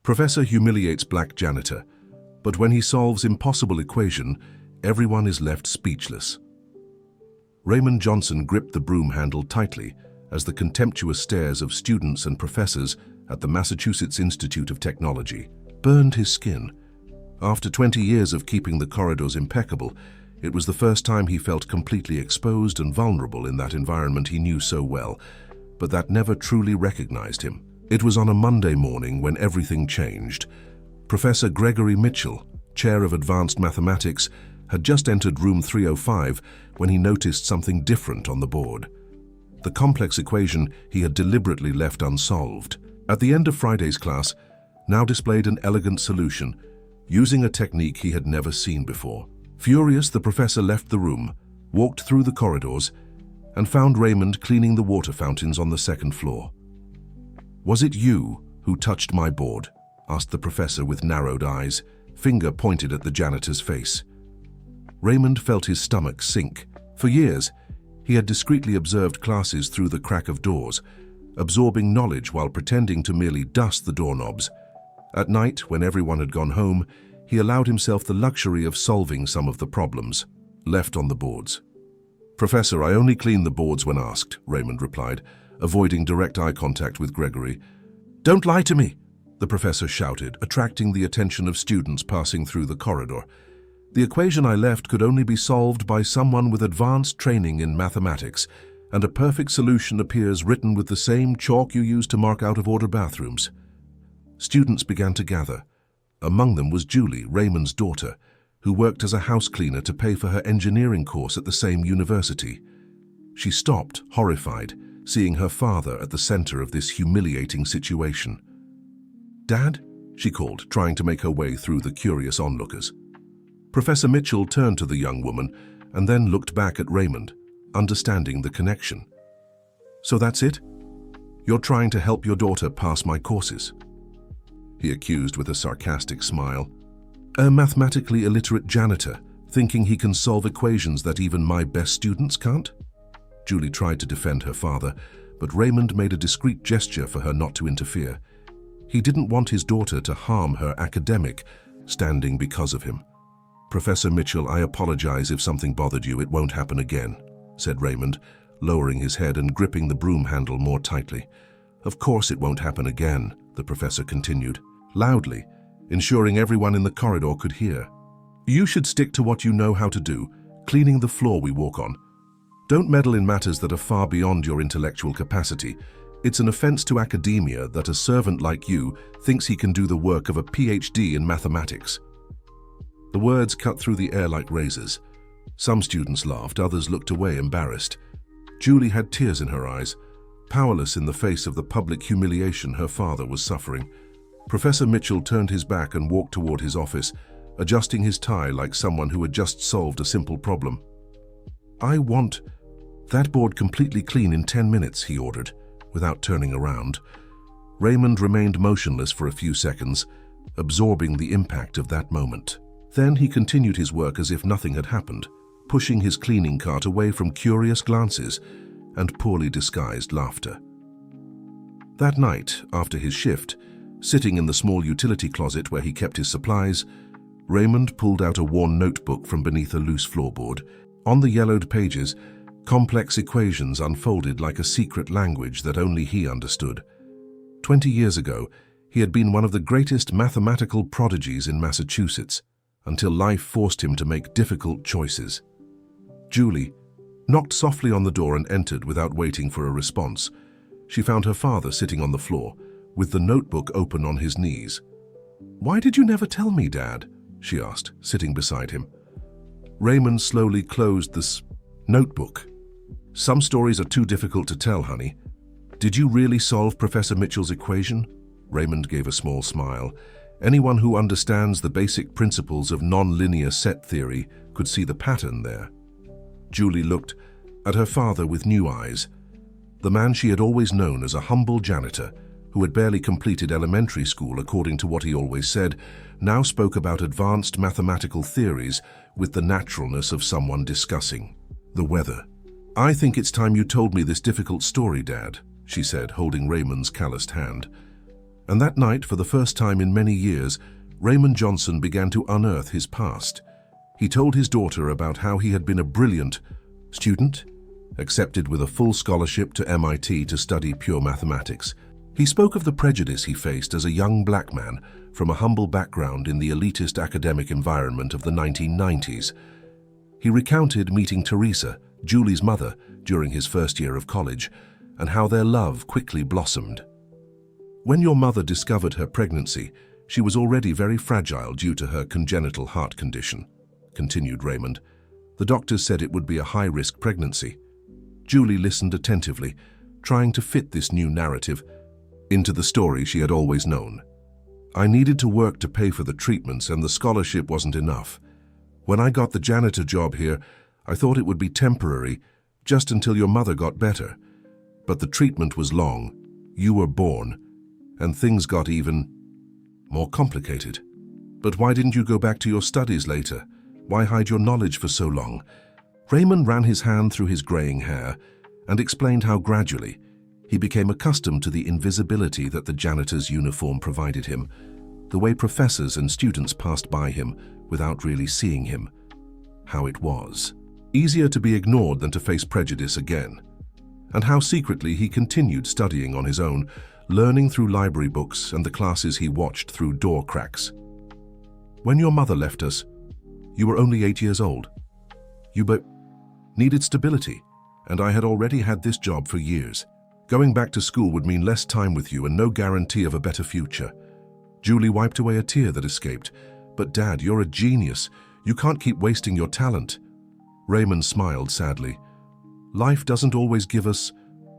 Professor humiliates black janitor, but when he solves impossible equation, everyone is left speechless. Raymond Johnson gripped the broom handle tightly as the contemptuous stares of students and professors at the Massachusetts Institute of Technology burned his skin. After 20 years of keeping the corridors impeccable, it was the first time he felt completely exposed and vulnerable in that environment he knew so well, but that never truly recognized him. It was on a Monday morning when everything changed. Professor Gregory Mitchell, chair of advanced mathematics, had just entered room 305 when he noticed something different on the board. The complex equation he had deliberately left unsolved, at the end of Friday's class, now displayed an elegant solution, using a technique he had never seen before. Furious, the professor left the room, walked through the corridors, and found Raymond cleaning the water fountains on the second floor. "Was it you who touched my board?" asked the professor with narrowed eyes, finger pointed at the janitor's face. Raymond felt his stomach sink. For years, he had discreetly observed classes through the crack of doors, absorbing knowledge while pretending to merely dust the doorknobs. At night, when everyone had gone home, he allowed himself the luxury of solving some of the problems left on the boards. "Professor, I only clean the boards when asked," Raymond replied, avoiding direct eye contact with Gregory. "Don't lie to me," the professor shouted, attracting the attention of students passing through the corridor. "The equation I left could only be solved by someone with advanced training in mathematics, and a perfect solution appears written with the same chalk you use to mark out-of-order bathrooms." Students began to gather. Among them was Julie, Raymond's daughter, who worked as a house cleaner to pay for her engineering course at the same university. She stopped, horrified, seeing her father at the center of this humiliating situation. "Dad?" she called, trying to make her way through the curious onlookers. Professor Mitchell turned to the young woman and then looked back at Raymond, understanding the connection. "So that's it? You're trying to help your daughter pass my courses?" he accused with a sarcastic smile. "A mathematically illiterate janitor, thinking he can solve equations that even my best students can't?" Julie tried to defend her father, but Raymond made a discreet gesture for her not to interfere. He didn't want his daughter to harm her academic standing because of him. "Professor Mitchell, I apologize if something bothered you. It won't happen again," said Raymond, lowering his head and gripping the broom handle more tightly. "Of course it won't happen again," the professor continued, loudly, ensuring everyone in the corridor could hear. "You should stick to what you know how to do, cleaning the floor we walk on. Don't meddle in matters that are far beyond your intellectual capacity. It's an offense to academia that a servant like you thinks he can do the work of a PhD in mathematics." The words cut through the air like razors. Some students laughed, others looked away embarrassed. Julie had tears in her eyes, powerless in the face of the public humiliation her father was suffering. Professor Mitchell turned his back and walked toward his office, adjusting his tie like someone who had just solved a simple problem. "I want that board completely clean in 10 minutes, he ordered, without turning around. Raymond remained motionless for a few seconds, absorbing the impact of that moment. Then he continued his work as if nothing had happened, pushing his cleaning cart away from curious glances and poorly disguised laughter. That night, after his shift, sitting in the small utility closet where he kept his supplies, Raymond pulled out a worn notebook from beneath a loose floorboard. On the yellowed pages, complex equations unfolded like a secret language that only he understood. 20 years ago, he had been one of the greatest mathematical prodigies in Massachusetts, until life forced him to make difficult choices. Julie knocked softly on the door and entered without waiting for a response. She found her father sitting on the floor, with the notebook open on his knees. "Why did you never tell me, Dad?" she asked, sitting beside him. Raymond slowly closed the notebook. "Some stories are too difficult to tell, honey. Did you really solve Professor Mitchell's equation?" Raymond gave a small smile. Anyone who understands the basic principles of non-linear set theory could see the pattern there. Julie looked at her father with new eyes. The man she had always known as a humble janitor, who had barely completed elementary school according to what he always said, now spoke about advanced mathematical theories with the naturalness of someone discussing the weather. "I think it's time you told me this difficult story, Dad," she said, holding Raymond's calloused hand. And that night, for the first time in many years, Raymond Johnson began to unearth his past. He told his daughter about how he had been a brilliant student, accepted with a full scholarship to MIT to study pure mathematics. He spoke of the prejudice he faced as a young black man from a humble background in the elitist academic environment of the 1990s. He recounted meeting Teresa, Julie's mother, during his first year of college, and how their love quickly blossomed. When your mother discovered her pregnancy, she was already very fragile due to her congenital heart condition, continued Raymond. The doctors said it would be a high-risk pregnancy. Julie listened attentively, trying to fit this new narrative into the story she had always known. I needed to work to pay for the treatments, and the scholarship wasn't enough. When I got the janitor job here, I thought it would be temporary, just until your mother got better. But the treatment was long, you were born, and things got even more complicated. But why didn't you go back to your studies later? Why hide your knowledge for so long? Raymond ran his hand through his graying hair and explained how gradually he became accustomed to the invisibility that the janitor's uniform provided him, the way professors and students passed by him without really seeing him. How it was easier to be ignored than to face prejudice again, and how secretly he continued studying on his own, learning through library books and the classes he watched through door cracks. When your mother left us, you were only 8 years old. You needed stability, and I had already had this job for years. Going back to school would mean less time with you and no guarantee of a better future. Julie wiped away a tear that escaped. But Dad, you're a genius. You can't keep wasting your talent. Raymond smiled sadly. Life doesn't always give us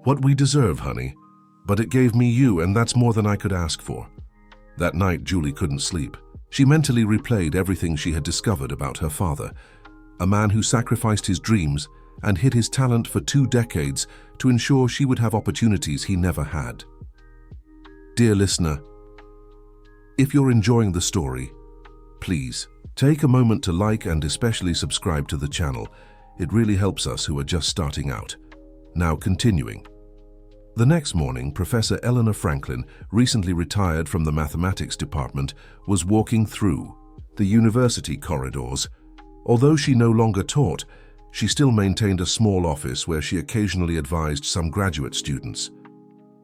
what we deserve, honey. But it gave me you, and that's more than I could ask for. That night, Julie couldn't sleep. She mentally replayed everything she had discovered about her father, a man who sacrificed his dreams and hid his talent for 2 decades to ensure she would have opportunities he never had. Dear listener, if you're enjoying the story, please take a moment to like and especially subscribe to the channel. It really helps us who are just starting out. Now continuing. The next morning, Professor Eleanor Franklin, recently retired from the mathematics department, was walking through the university corridors. Although she no longer taught, she still maintained a small office where she occasionally advised some graduate students.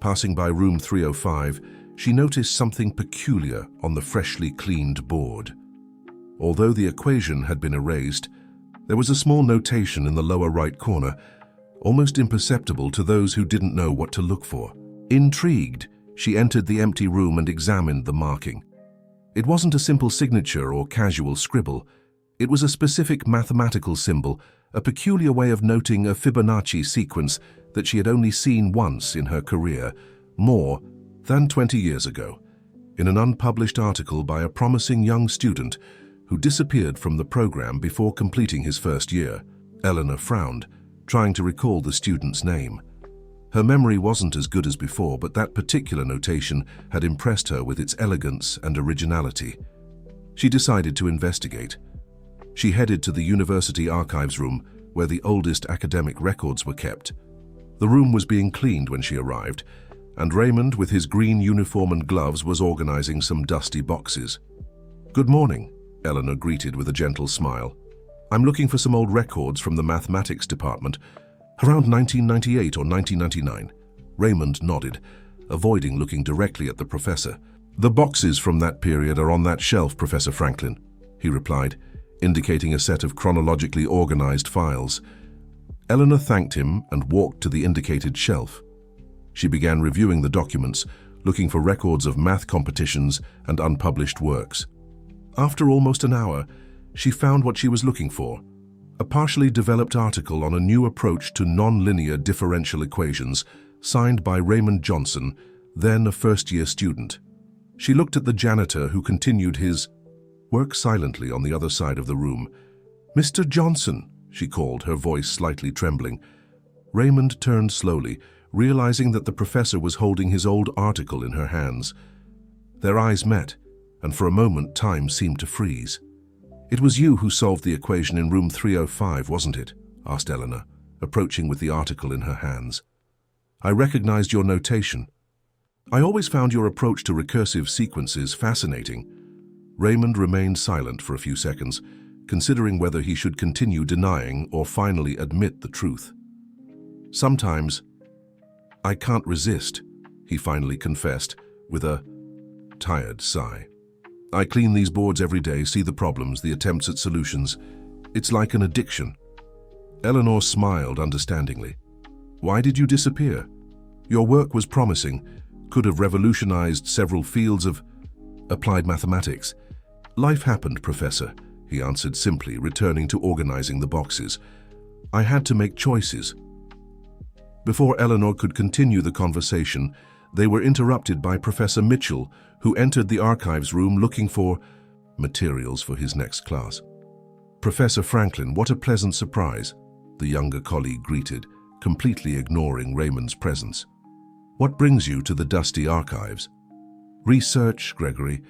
Passing by room 305, she noticed something peculiar on the freshly cleaned board. Although the equation had been erased, there was a small notation in the lower right corner, almost imperceptible to those who didn't know what to look for. Intrigued, she entered the empty room and examined the marking. It wasn't a simple signature or casual scribble. It was a specific mathematical symbol, a peculiar way of noting a Fibonacci sequence that she had only seen once in her career, more than 20 years ago, in an unpublished article by a promising young student who disappeared from the program before completing his first year. Eleanor frowned, trying to recall the student's name. Her memory wasn't as good as before, but that particular notation had impressed her with its elegance and originality. She decided to investigate. She headed to the university archives room, where the oldest academic records were kept. The room was being cleaned when she arrived, and Raymond, with his green uniform and gloves, was organizing some dusty boxes. "Good morning," Eleanor greeted with a gentle smile. "I'm looking for some old records from the mathematics department, around 1998 or 1999. Raymond nodded, avoiding looking directly at the professor. "The boxes from that period are on that shelf, Professor Franklin," he replied, indicating a set of chronologically organized files. Eleanor thanked him and walked to the indicated shelf. She began reviewing the documents, looking for records of math competitions and unpublished works. After almost an hour, she found what she was looking for: a partially developed article on a new approach to nonlinear differential equations, signed by Raymond Johnson, then a first-year student. She looked at the janitor, who continued his work silently on the other side of the room. "Mr. Johnson," she called, her voice slightly trembling. Raymond turned slowly, realizing that the professor was holding his old article in her hands. Their eyes met, and for a moment time seemed to freeze. "It was you who solved the equation in room 305, wasn't it?" asked Eleanor, approaching with the article in her hands. "I recognized your notation." I always found your approach to recursive sequences fascinating. Raymond remained silent for a few seconds, considering whether he should continue denying or finally admit the truth. Sometimes, I can't resist, he finally confessed, with a tired sigh. I clean these boards every day, see the problems, the attempts at solutions. It's like an addiction. Eleanor smiled understandingly. Why did you disappear? Your work was promising, could have revolutionized several fields of applied mathematics. Life happened, Professor, he answered simply, returning to organizing the boxes. I had to make choices. Before Eleanor could continue the conversation, they were interrupted by Professor Mitchell, who entered the archives room looking for materials for his next class. Professor Franklin, what a pleasant surprise, the younger colleague greeted, completely ignoring Raymond's presence. What brings you to the dusty archives? Research, Gregory.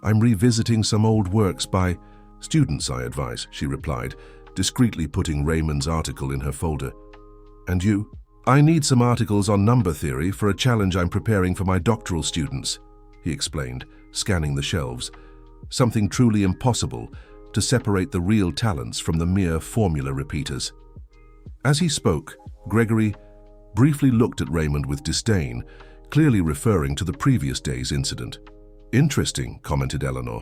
I'm revisiting some old works by students, I advise, she replied, discreetly putting Raymond's article in her folder. And you? I need some articles on number theory for a challenge I'm preparing for my doctoral students, he explained, scanning the shelves. Something truly impossible to separate the real talents from the mere formula repeaters. As he spoke, Gregory briefly looked at Raymond with disdain, clearly referring to the previous day's incident. Interesting, commented Eleanor.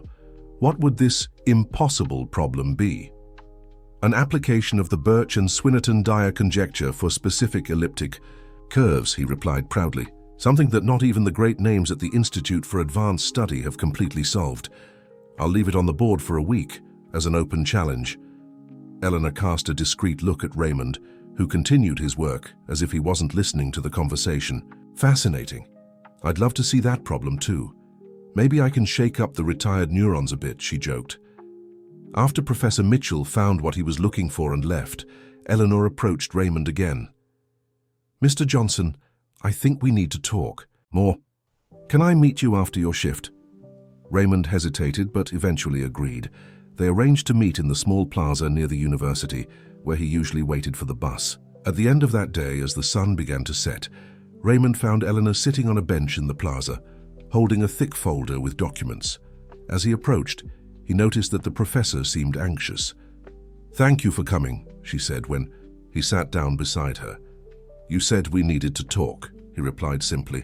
What would this impossible problem be? An application of the Birch and Swinnerton-Dyer conjecture for specific elliptic curves, he replied proudly. Something that not even the great names at the Institute for Advanced Study have completely solved. I'll leave it on the board for a week as an open challenge. Eleanor cast a discreet look at Raymond, who continued his work as if he wasn't listening to the conversation. Fascinating. I'd love to see that problem too. Maybe I can shake up the retired neurons a bit, she joked. After Professor Mitchell found what he was looking for and left, Eleanor approached Raymond again. Mr. Johnson, I think we need to talk more. Can I meet you after your shift? Raymond hesitated but eventually agreed. They arranged to meet in the small plaza near the university, where he usually waited for the bus. At the end of that day, as the sun began to set, Raymond found Eleanor sitting on a bench in the plaza, holding a thick folder with documents. As he approached, he noticed that the professor seemed anxious. Thank you for coming, she said when he sat down beside her. You said we needed to talk, he replied simply.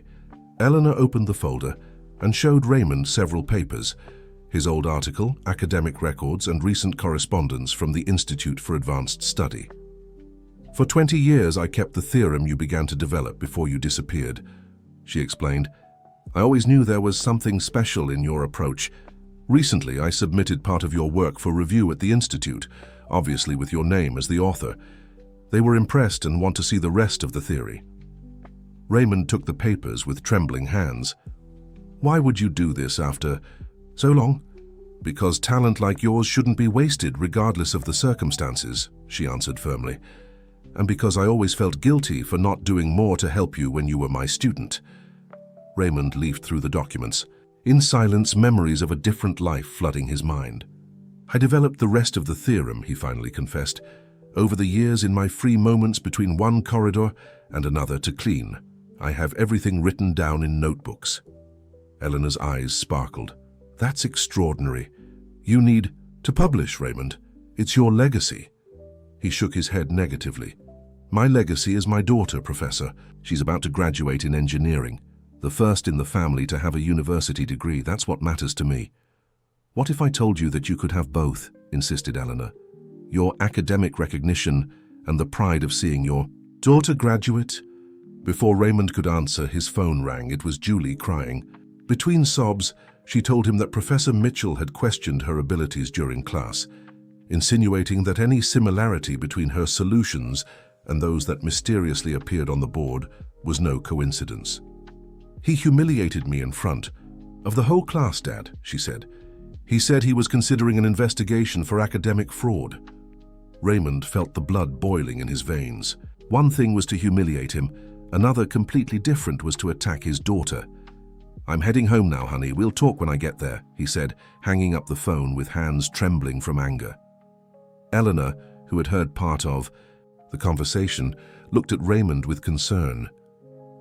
Eleanor opened the folder and showed Raymond several papers, his old article, academic records, and recent correspondence from the Institute for Advanced Study. For 20 years I kept the theorem you began to develop before you disappeared, she explained. I always knew there was something special in your approach. Recently I submitted part of your work for review at the Institute, obviously with your name as the author. They were impressed and want to see the rest of the theory. Raymond took the papers with trembling hands. Why would you do this after so long? Because talent like yours shouldn't be wasted regardless of the circumstances, she answered firmly. And because I always felt guilty for not doing more to help you when you were my student. Raymond leafed through the documents. In silence, memories of a different life flooding his mind. I developed the rest of the theorem, he finally confessed, over the years in my free moments between one corridor and another to clean. I have everything written down in notebooks. Eleanor's eyes sparkled. That's extraordinary. You need to publish, Raymond. It's your legacy. He shook his head negatively. My legacy is my daughter, Professor. She's about to graduate in engineering. The first in the family to have a university degree. That's what matters to me. What if I told you that you could have both, insisted Eleanor. Your academic recognition and the pride of seeing your daughter graduate? Before Raymond could answer, his phone rang. It was Julie crying. Between sobs, she told him that Professor Mitchell had questioned her abilities during class, insinuating that any similarity between her solutions and those that mysteriously appeared on the board was no coincidence. He humiliated me in front of the whole class, Dad, she said. He said he was considering an investigation for academic fraud. Raymond felt the blood boiling in his veins. One thing was to humiliate him, another completely different was to attack his daughter. I'm heading home now, honey. We'll talk when I get there, he said, hanging up the phone with hands trembling from anger. Eleanor, who had heard part of the conversation, looked at Raymond with concern.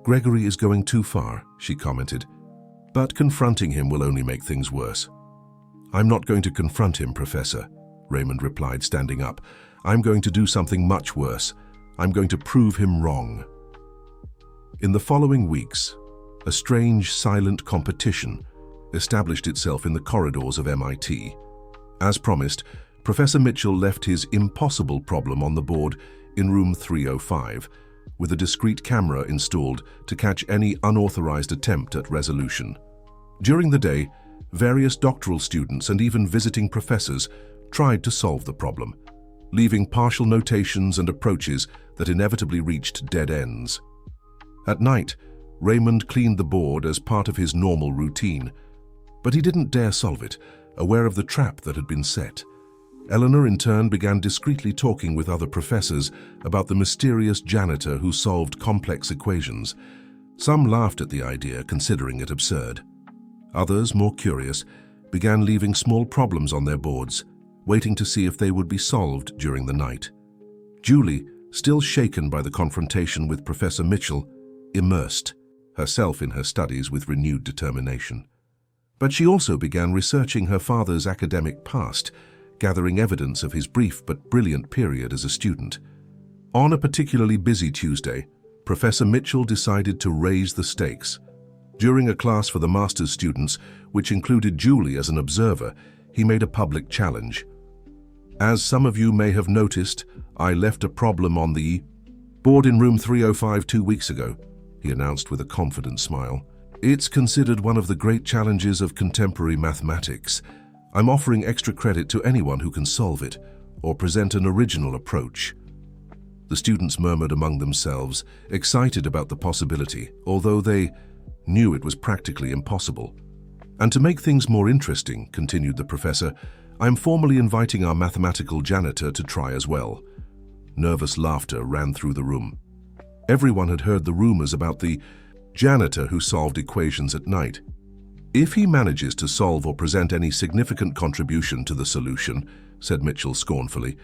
"Gregory is going too far," she commented. "But confronting him will only make things worse." "I'm not going to confront him, Professor," Raymond replied, standing up. "I'm going to do something much worse. I'm going to prove him wrong." In the following weeks, a strange, silent competition established itself in the corridors of MIT. As promised, Professor Mitchell left his impossible problem on the board in room 305, with a discrete camera installed to catch any unauthorized attempt at resolution. During the day, various doctoral students and even visiting professors tried to solve the problem, leaving partial notations and approaches that inevitably reached dead ends. At night, Raymond cleaned the board as part of his normal routine, but he didn't dare solve it, aware of the trap that had been set. Eleanor, in turn, began discreetly talking with other professors about the mysterious janitor who solved complex equations. Some laughed at the idea, considering it absurd. Others, more curious, began leaving small problems on their boards, waiting to see if they would be solved during the night. Julie, still shaken by the confrontation with Professor Mitchell, immersed herself in her studies with renewed determination. But she also began researching her father's academic past, gathering evidence of his brief but brilliant period as a student. On a particularly busy Tuesday, Professor Mitchell decided to raise the stakes. During a class for the master's students, which included Julie as an observer, he made a public challenge. "As some of you may have noticed, I left a problem on the board in room 305 2 weeks ago," he announced with a confident smile. "It's considered one of the great challenges of contemporary mathematics. I'm offering extra credit to anyone who can solve it or present an original approach." The students murmured among themselves, excited about the possibility, although they knew it was practically impossible. "And to make things more interesting," continued the professor, "I'm formally inviting our mathematical janitor to try as well." Nervous laughter ran through the room. Everyone had heard the rumors about the janitor who solved equations at night. "If he manages to solve or present any significant contribution to the solution," said Mitchell scornfully,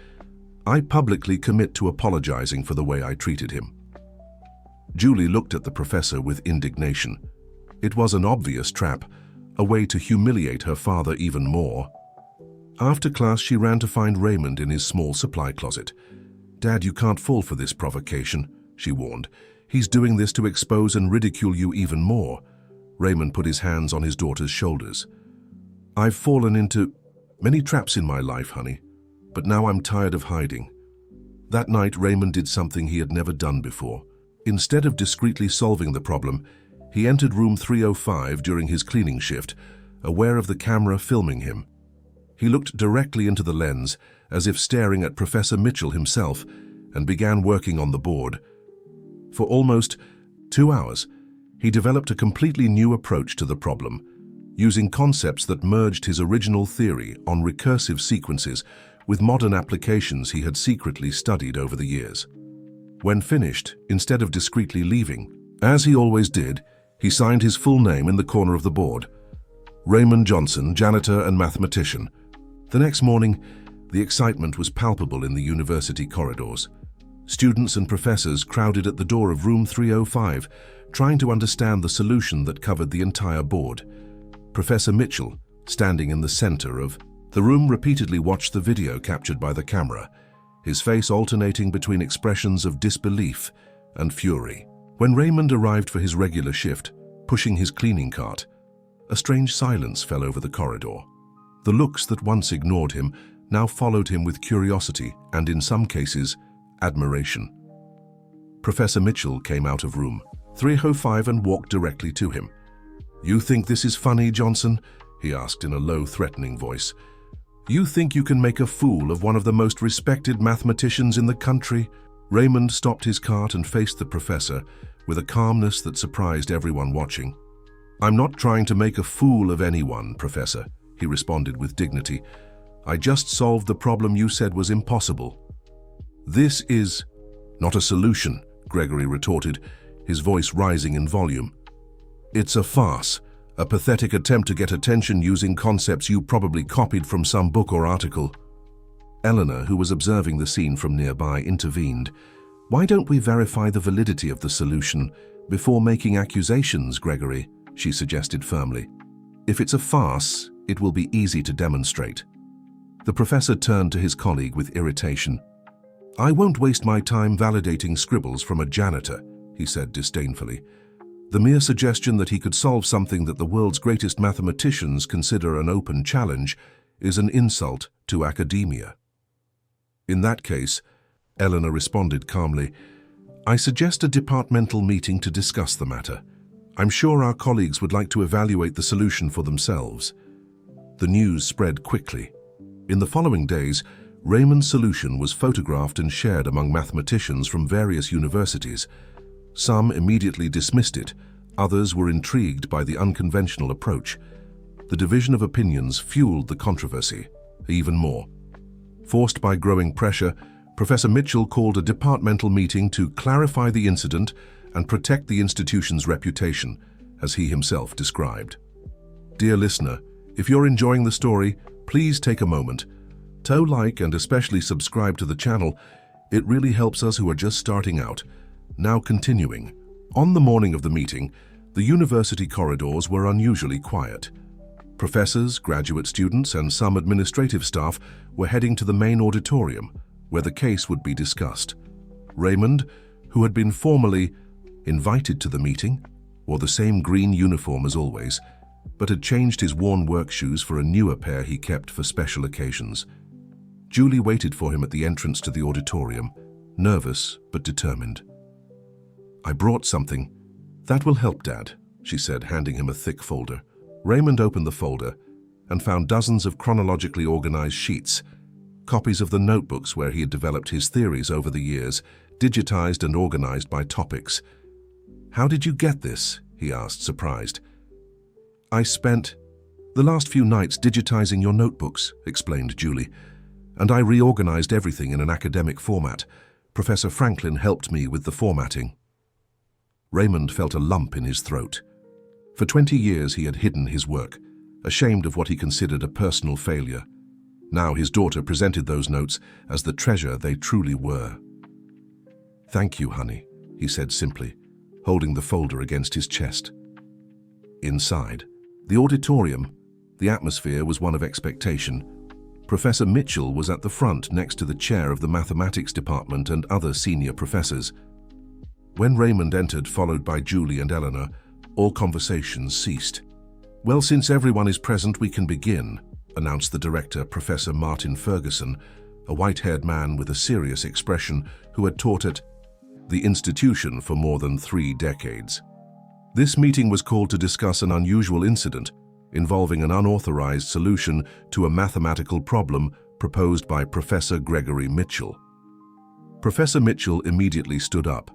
"I publicly commit to apologizing for the way I treated him." Julie looked at the professor with indignation. It was an obvious trap, a way to humiliate her father even more. After class, she ran to find Raymond in his small supply closet. "Dad, you can't fall for this provocation," she warned. "He's doing this to expose and ridicule you even more." Raymond put his hands on his daughter's shoulders. "I've fallen into many traps in my life, honey, but now I'm tired of hiding." That night, Raymond did something he had never done before. Instead of discreetly solving the problem, he entered room 305 during his cleaning shift, aware of the camera filming him. He looked directly into the lens, as if staring at Professor Mitchell himself, and began working on the board. For almost 2 hours, he developed a completely new approach to the problem, using concepts that merged his original theory on recursive sequences with modern applications he had secretly studied over the years. When finished, instead of discreetly leaving, as he always did, he signed his full name in the corner of the board: Raymond Johnson, janitor and mathematician. The next morning, the excitement was palpable in the university corridors. Students and professors crowded at the door of room 305, trying to understand the solution that covered the entire board. Professor Mitchell, standing in the center of the room, repeatedly watched the video captured by the camera, his face alternating between expressions of disbelief and fury. When Raymond arrived for his regular shift, pushing his cleaning cart, a strange silence fell over the corridor. The looks that once ignored him now followed him with curiosity and, in some cases, admiration. Professor Mitchell came out of room 305 and walked directly to him. "You think this is funny, Johnson?" he asked in a low, threatening voice. "You think you can make a fool of one of the most respected mathematicians in the country?" Raymond stopped his cart and faced the professor with a calmness that surprised everyone watching. "I'm not trying to make a fool of anyone, Professor," he responded with dignity. "I just solved the problem you said was impossible." "This is not a solution," Gregory retorted, his voice rising in volume. "It's a farce, a pathetic attempt to get attention using concepts you probably copied from some book or article." Eleanor, who was observing the scene from nearby, intervened. "Why don't we verify the validity of the solution Before making accusations, Gregory, she suggested firmly. If it's a farce, it will be easy to demonstrate. The professor turned to his colleague with irritation. I won't waste my time validating scribbles from a janitor, he said disdainfully. The mere suggestion that he could solve something that the world's greatest mathematicians consider an open challenge is an insult to academia. In that case, Eleanor responded calmly, I suggest a departmental meeting to discuss the matter. I'm sure our colleagues would like to evaluate the solution for themselves. The news spread quickly. In the following days, Raymond's solution was photographed and shared among mathematicians from various universities. Some immediately dismissed it, others were intrigued by the unconventional approach. The division of opinions fueled the controversy even more. Forced by growing pressure, Professor Mitchell called a departmental meeting to clarify the incident and protect the institution's reputation, as he himself described. Dear listener, if you're enjoying the story, please take a moment to like and especially subscribe to the channel. It really helps us who are just starting out. Now continuing. On the morning of the meeting, the university corridors were unusually quiet. Professors, graduate students, and some administrative staff were heading to the main auditorium, where the case would be discussed. Raymond, who had been formally invited to the meeting, wore the same green uniform as always, but had changed his worn work shoes for a newer pair he kept for special occasions. Julie waited for him at the entrance to the auditorium, nervous but determined. I brought something. That will help, Dad, she said, handing him a thick folder. Raymond opened the folder and found dozens of chronologically organized sheets, copies of the notebooks where he had developed his theories over the years, digitized and organized by topics. How did you get this? He asked, surprised. I spent the last few nights digitizing your notebooks, explained Julie, and I reorganized everything in an academic format. Professor Franklin helped me with the formatting. Raymond felt a lump in his throat. For 20 years he had hidden his work, ashamed of what he considered a personal failure. Now his daughter presented those notes as the treasure they truly were. Thank you, honey, he said simply, holding the folder against his chest. Inside the auditorium, the atmosphere was one of expectation. Professor Mitchell was at the front next to the chair of the mathematics department and other senior professors. When Raymond entered, followed by Julie and Eleanor, all conversations ceased. Well, since everyone is present, we can begin, announced the director, Professor Martin Ferguson, a white-haired man with a serious expression who had taught at the institution for more than 3 decades. This meeting was called to discuss an unusual incident involving an unauthorized solution to a mathematical problem proposed by Professor Gregory Mitchell. Professor Mitchell immediately stood up.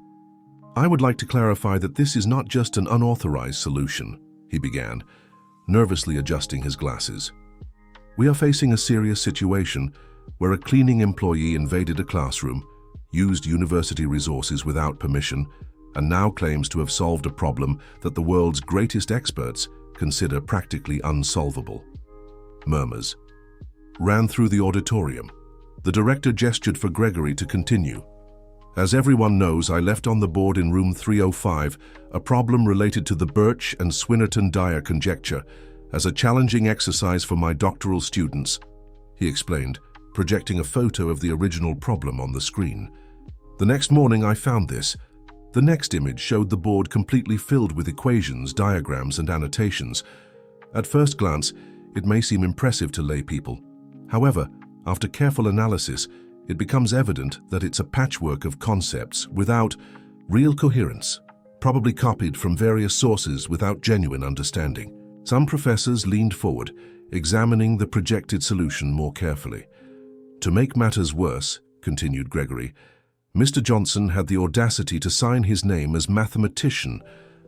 I would like to clarify that this is not just an unauthorized solution, he began, nervously adjusting his glasses. We are facing a serious situation where a cleaning employee invaded a classroom, used university resources without permission, and now claims to have solved a problem that the world's greatest experts consider practically unsolvable. Murmurs ran through the auditorium. The director gestured for Gregory to continue. As everyone knows, I left on the board in room 305 a problem related to the Birch and Swinnerton-Dyer conjecture as a challenging exercise for my doctoral students, he explained, projecting a photo of the original problem on the screen. The next morning I found this. The next image showed the board completely filled with equations, diagrams, and annotations. At first glance, it may seem impressive to lay people. However, after careful analysis, it becomes evident that it's a patchwork of concepts without real coherence, probably copied from various sources without genuine understanding. Some professors leaned forward, examining the projected solution more carefully. To make matters worse, continued Gregory, Mr. Johnson had the audacity to sign his name as mathematician,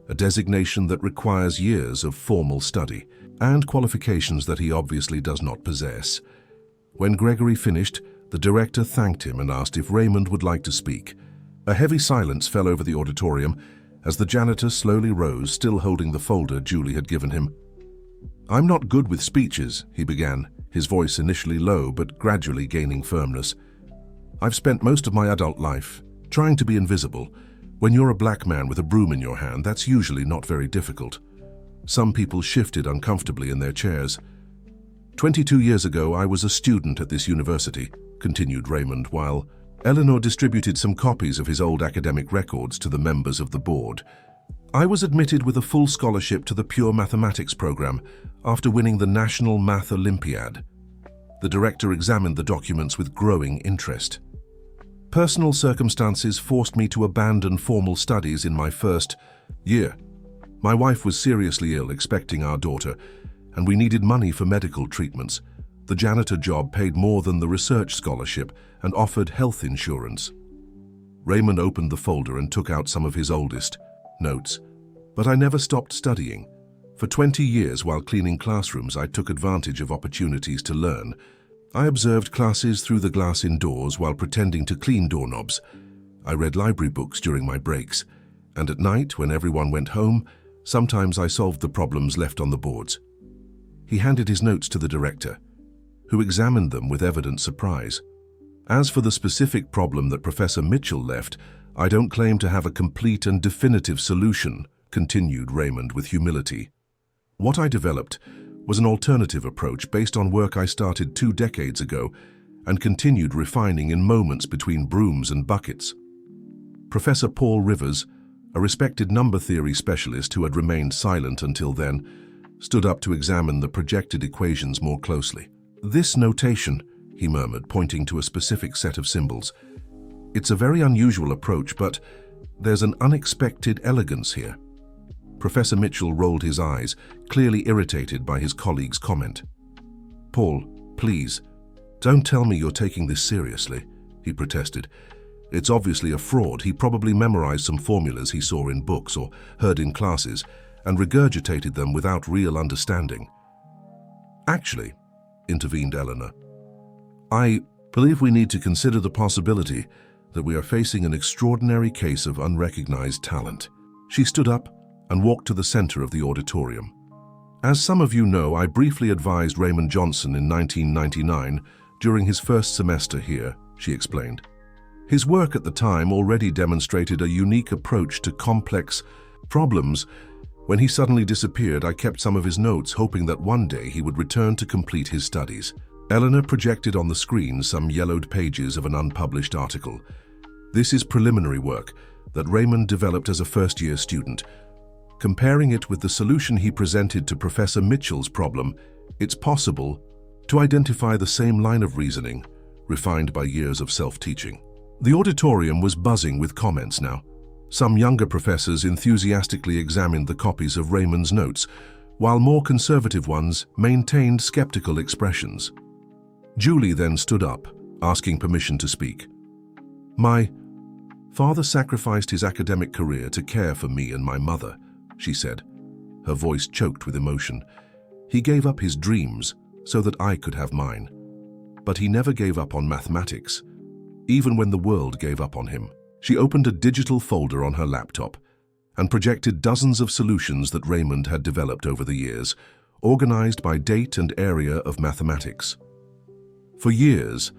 a designation that requires years of formal study and qualifications that he obviously does not possess. When Gregory finished, the director thanked him and asked if Raymond would like to speak. A heavy silence fell over the auditorium as the janitor slowly rose, still holding the folder Julie had given him. I'm not good with speeches, he began, his voice initially low but gradually gaining firmness. I've spent most of my adult life trying to be invisible, When you're a black man with a broom in your hand, that's usually not very difficult. Some people shifted uncomfortably in their chairs. 22 years ago, I was a student at this university, continued Raymond, while Eleanor distributed some copies of his old academic records to the members of the board. I was admitted with a full scholarship to the pure mathematics program after winning the National Math Olympiad. The director examined the documents with growing interest. Personal circumstances forced me to abandon formal studies in my first year. My wife was seriously ill, expecting our daughter, and we needed money for medical treatments. The janitor job paid more than the research scholarship and offered health insurance. Raymond opened the folder and took out some of his oldest notes. But I never stopped studying. For 20 years, while cleaning classrooms, I took advantage of opportunities to learn. I observed classes through the glass indoors while pretending to clean doorknobs. I read library books during my breaks, and at night, when everyone went home, sometimes I solved the problems left on the boards. He handed his notes to the director, who examined them with evident surprise. As for the specific problem that Professor Mitchell left, I don't claim to have a complete and definitive solution, continued Raymond with humility. What I developed was an alternative approach based on work I started 2 decades ago and continued refining in moments between brooms and buckets. Professor Paul Rivers, a respected number theory specialist who had remained silent until then, stood up to examine the projected equations more closely. "This notation," he murmured, pointing to a specific set of symbols. "It's a very unusual approach, but there's an unexpected elegance here." Professor Mitchell rolled his eyes, clearly irritated by his colleague's comment. "Paul, please, don't tell me you're taking this seriously," he protested. "It's obviously a fraud. He probably memorized some formulas he saw in books or heard in classes and regurgitated them without real understanding." "Actually," intervened Eleanor, "I believe we need to consider the possibility that we are facing an extraordinary case of unrecognized talent." She stood up and walked to the center of the auditorium. "As some of you know, I briefly advised Raymond Johnson in 1999 during his first semester here," she explained. "His work at the time already demonstrated a unique approach to complex problems. When he suddenly disappeared, I kept some of his notes, hoping that one day he would return to complete his studies." Eleanor projected on the screen some yellowed pages of an unpublished article. "This is preliminary work that Raymond developed as a first-year student. Comparing it with the solution he presented to Professor Mitchell's problem, it's possible to identify the same line of reasoning, refined by years of self-teaching." The auditorium was buzzing with comments now. Some younger professors enthusiastically examined the copies of Raymond's notes, while more conservative ones maintained skeptical expressions. Julie then stood up, asking permission to speak. "My father sacrificed his academic career to care for me and my mother," she said, her voice choked with emotion. "He gave up his dreams so that I could have mine. But he never gave up on mathematics, even when the world gave up on him." She opened a digital folder on her laptop and projected dozens of solutions that Raymond had developed over the years, organized by date and area of mathematics. "For years,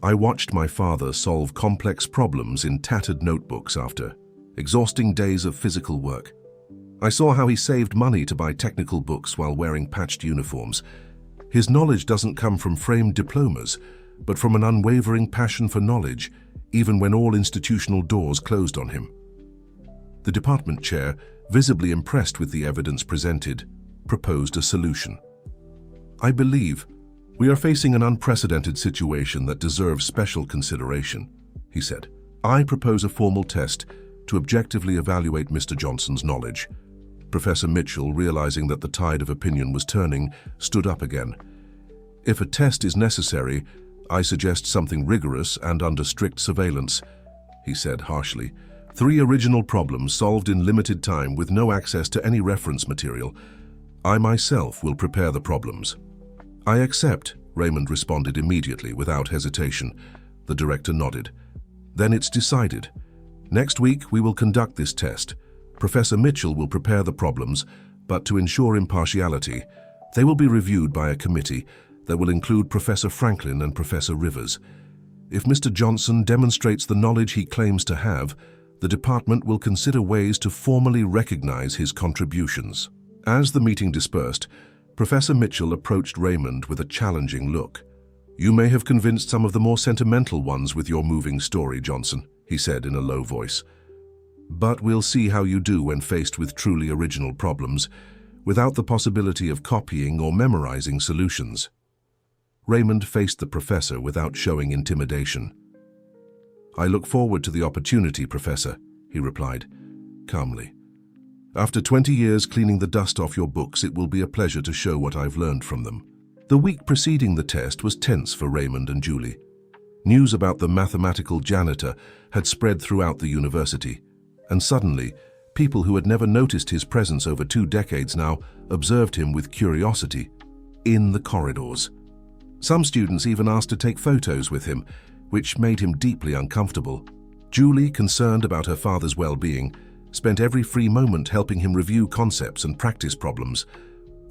I watched my father solve complex problems in tattered notebooks after exhausting days of physical work. I saw how he saved money to buy technical books while wearing patched uniforms. His knowledge doesn't come from framed diplomas, but from an unwavering passion for knowledge, even when all institutional doors closed on him." The department chair, visibly impressed with the evidence presented, proposed a solution. "I believe we are facing an unprecedented situation that deserves special consideration," he said. "I propose a formal test to objectively evaluate Mr. Johnson's knowledge." Professor Mitchell, realizing that the tide of opinion was turning, stood up again. "If a test is necessary, I suggest something rigorous and under strict surveillance," he said harshly. "3 original problems solved in limited time with no access to any reference material. I myself will prepare the problems." "I accept," Raymond responded immediately without hesitation. The director nodded. "Then it's decided. Next week we will conduct this test. Professor Mitchell will prepare the problems, but to ensure impartiality, they will be reviewed by a committee that will include Professor Franklin and Professor Rivers. If Mr. Johnson demonstrates the knowledge he claims to have, The department will consider ways to formally recognize his contributions. As the meeting dispersed, Professor Mitchell approached Raymond with a challenging look. "You may have convinced some of the more sentimental ones with your moving story, Johnson," he said in a low voice. "But we'll see how you do when faced with truly original problems, without the possibility of copying or memorizing solutions." Raymond faced the professor without showing intimidation. "I look forward to the opportunity, Professor," he replied, calmly. "After 20 years cleaning the dust off your books, it will be a pleasure to show what I've learned from them." The week preceding the test was tense for Raymond and Julie. News about the mathematical janitor had spread throughout the university, and suddenly, people who had never noticed his presence over 2 decades now observed him with curiosity in the corridors. Some students even asked to take photos with him, which made him deeply uncomfortable. Julie, concerned about her father's well-being, spent every free moment helping him review concepts and practice problems.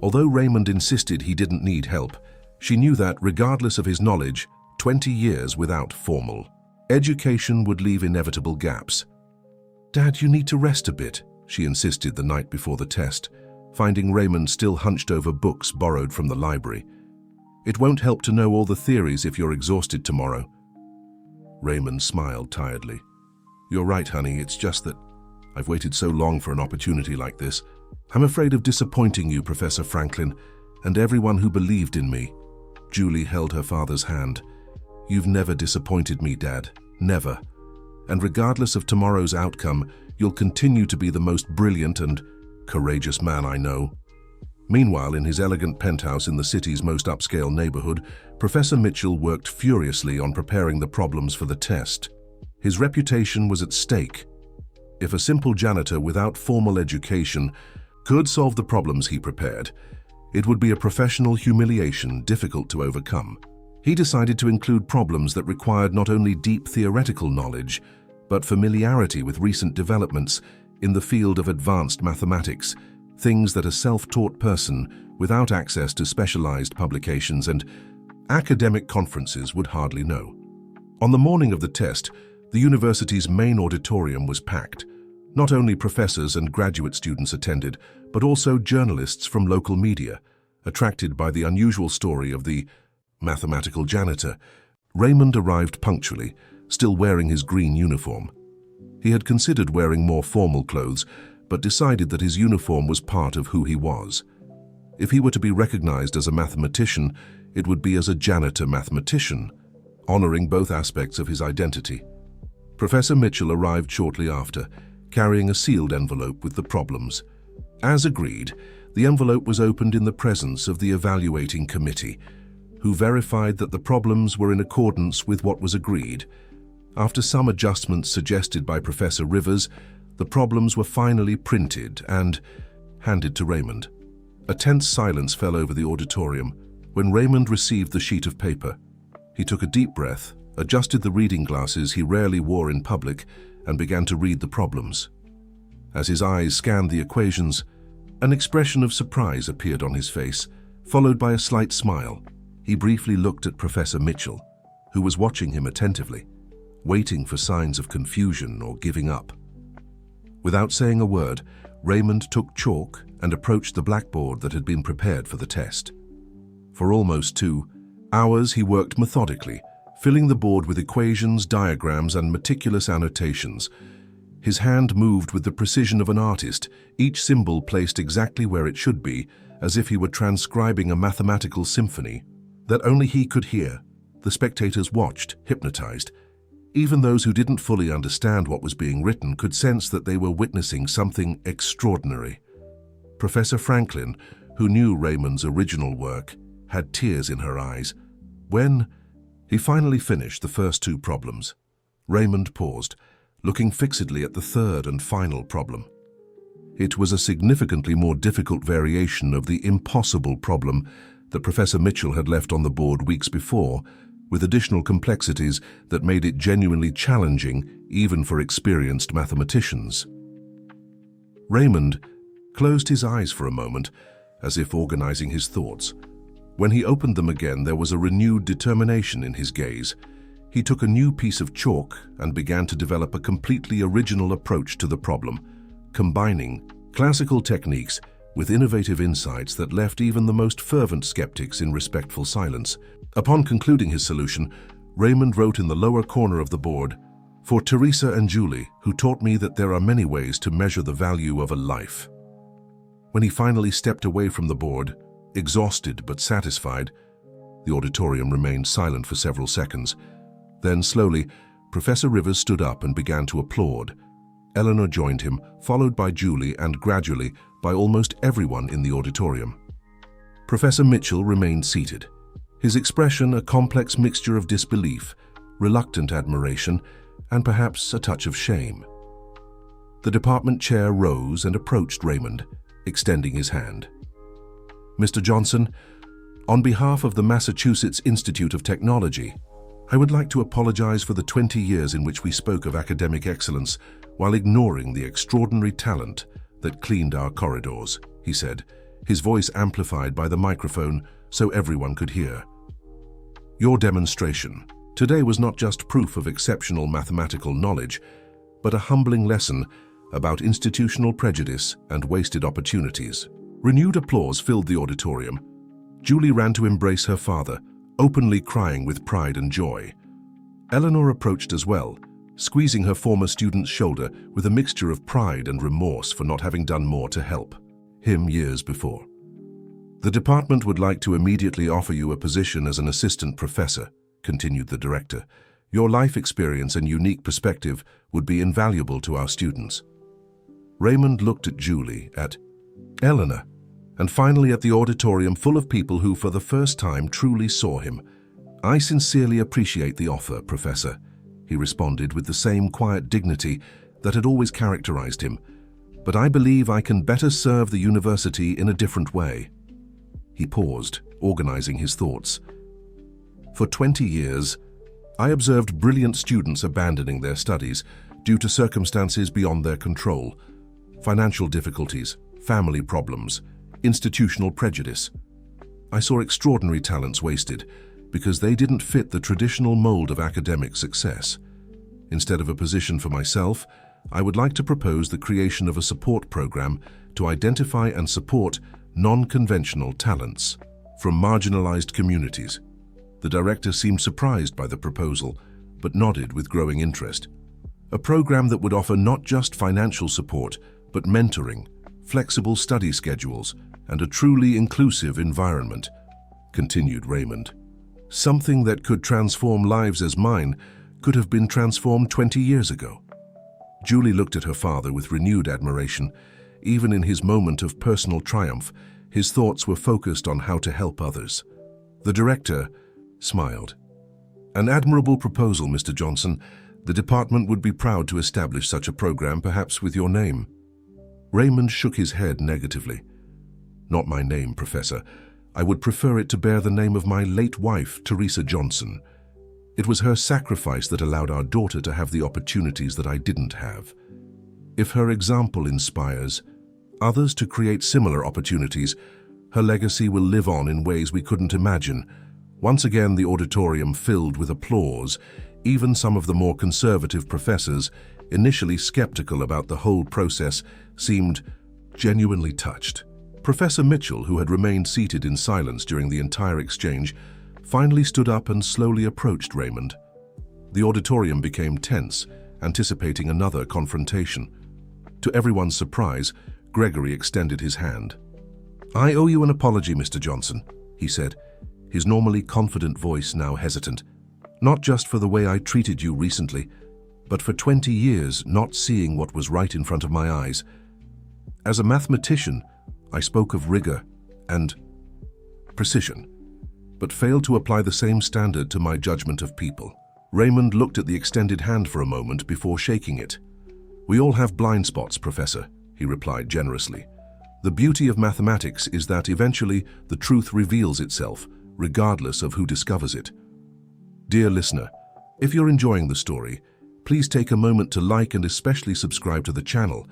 Although Raymond insisted he didn't need help, she knew that, regardless of his knowledge, 20 years without formal education would leave inevitable gaps. "Dad, you need to rest a bit," she insisted the night before the test, finding Raymond still hunched over books borrowed from the library. "It won't help to know all the theories if you're exhausted tomorrow." Raymond smiled tiredly. "You're right, honey, it's just that I've waited so long for an opportunity like this. I'm afraid of disappointing you, Professor Franklin, and everyone who believed in me." Julie held her father's hand. "You've never disappointed me, Dad. Never. And regardless of tomorrow's outcome, you'll continue to be the most brilliant and courageous man I know." Meanwhile, in his elegant penthouse in the city's most upscale neighborhood, Professor Mitchell worked furiously on preparing the problems for the test. His reputation was at stake. If a simple janitor without formal education could solve the problems he prepared, it would be a professional humiliation difficult to overcome. He decided to include problems that required not only deep theoretical knowledge, but familiarity with recent developments in the field of advanced mathematics, things that a self-taught person without access to specialized publications and academic conferences would hardly know. On the morning of the test, the university's main auditorium was packed. Not only professors and graduate students attended, but also journalists from local media, attracted by the unusual story of the mathematical janitor. Raymond arrived punctually, still wearing his green uniform. He had considered wearing more formal clothes, but decided that his uniform was part of who he was. If he were to be recognized as a mathematician, it would be as a janitor mathematician, honoring both aspects of his identity. Professor Mitchell arrived shortly after, carrying a sealed envelope with the problems. As agreed, the envelope was opened in the presence of the evaluating committee, who verified that the problems were in accordance with what was agreed. After some adjustments suggested by Professor Rivers, the problems were finally printed and handed to Raymond. A tense silence fell over the auditorium when Raymond received the sheet of paper. He took a deep breath, adjusted the reading glasses he rarely wore in public, and began to read the problems. As his eyes scanned the equations, an expression of surprise appeared on his face, followed by a slight smile. He briefly looked at Professor Mitchell, who was watching him attentively, waiting for signs of confusion or giving up. Without saying a word, Raymond took chalk and approached the blackboard that had been prepared for the test. For almost 2 hours, he worked methodically, filling the board with equations, diagrams, and meticulous annotations. His hand moved with the precision of an artist, each symbol placed exactly where it should be, as if he were transcribing a mathematical symphony that only he could hear. The spectators watched, hypnotized. Even those who didn't fully understand what was being written could sense that they were witnessing something extraordinary. Professor Franklin, who knew Raymond's original work, had tears in her eyes. When he finally finished the first 2 problems, Raymond paused, looking fixedly at the third and final problem. It was a significantly more difficult variation of the impossible problem that Professor Mitchell had left on the board weeks before, with additional complexities that made it genuinely challenging even for experienced mathematicians. Raymond closed his eyes for a moment, as if organizing his thoughts. When he opened them again, there was a renewed determination in his gaze. He took a new piece of chalk and began to develop a completely original approach to the problem, combining classical techniques with innovative insights that left even the most fervent skeptics in respectful silence. Upon concluding his solution, Raymond wrote in the lower corner of the board, "For Teresa and Julie, who taught me that there are many ways to measure the value of a life." When he finally stepped away from the board, exhausted but satisfied, the auditorium remained silent for several seconds. Then, slowly, Professor Rivers stood up and began to applaud. Eleanor joined him, followed by Julie and gradually by almost everyone in the auditorium. Professor Mitchell remained seated, his expression a complex mixture of disbelief, reluctant admiration, and perhaps a touch of shame. The department chair rose and approached Raymond, extending his hand. "Mr. Johnson, on behalf of the Massachusetts Institute of Technology, I would like to apologize for the 20 years in which we spoke of academic excellence while ignoring the extraordinary talent that cleaned our corridors," he said, his voice amplified by the microphone so everyone could hear. "Your demonstration today was not just proof of exceptional mathematical knowledge, but a humbling lesson about institutional prejudice and wasted opportunities." Renewed applause filled the auditorium. Julie ran to embrace her father, openly crying with pride and joy. Eleanor approached as well, squeezing her former student's shoulder with a mixture of pride and remorse for not having done more to help him years before. "The department would like to immediately offer you a position as an assistant professor," continued the director. "Your life experience and unique perspective would be invaluable to our students." Raymond looked at Julie, at Eleanor, and finally at the auditorium full of people who for the first time truly saw him. "I sincerely appreciate the offer, Professor," he responded with the same quiet dignity that had always characterized him. "But I believe I can better serve the university in a different way." He paused, organizing his thoughts. "For 20 years, I observed brilliant students abandoning their studies due to circumstances beyond their control. Financial difficulties, family problems, institutional prejudice. I saw extraordinary talents wasted because they didn't fit the traditional mold of academic success. Instead of a position for myself, I would like to propose the creation of a support program to identify and support non-conventional talents from marginalized communities." The director seemed surprised by the proposal, but nodded with growing interest. "A program that would offer not just financial support, but mentoring, flexible study schedules, and a truly inclusive environment," continued Raymond. "Something that could transform lives as mine could have been transformed 20 years ago." Julie looked at her father with renewed admiration. Even in his moment of personal triumph, his thoughts were focused on how to help others. The director smiled. "An admirable proposal, Mr. Johnson. The department would be proud to establish such a program, perhaps with your name." Raymond shook his head negatively. "Not my name, Professor. I would prefer it to bear the name of my late wife, Teresa Johnson. It was her sacrifice that allowed our daughter to have the opportunities that I didn't have. If her example inspires others to create similar opportunities, her legacy will live on in ways we couldn't imagine." Once again, the auditorium filled with applause. Even some of the more conservative professors, initially skeptical about the whole process, seemed genuinely touched. Professor Mitchell, who had remained seated in silence during the entire exchange, finally stood up and slowly approached Raymond. The auditorium became tense, anticipating another confrontation. To everyone's surprise, Gregory extended his hand. "I owe you an apology, Mr. Johnson," he said, his normally confident voice now hesitant. "Not just for the way I treated you recently, but for 20 years not seeing what was right in front of my eyes. As a mathematician, I spoke of rigor and precision, but failed to apply the same standard to my judgment of people." Raymond looked at the extended hand for a moment before shaking it. "We all have blind spots, Professor," he replied generously. "The beauty of mathematics is that eventually the truth reveals itself, regardless of who discovers it." Dear listener, if you're enjoying the story, please take a moment to like and especially subscribe to the channel.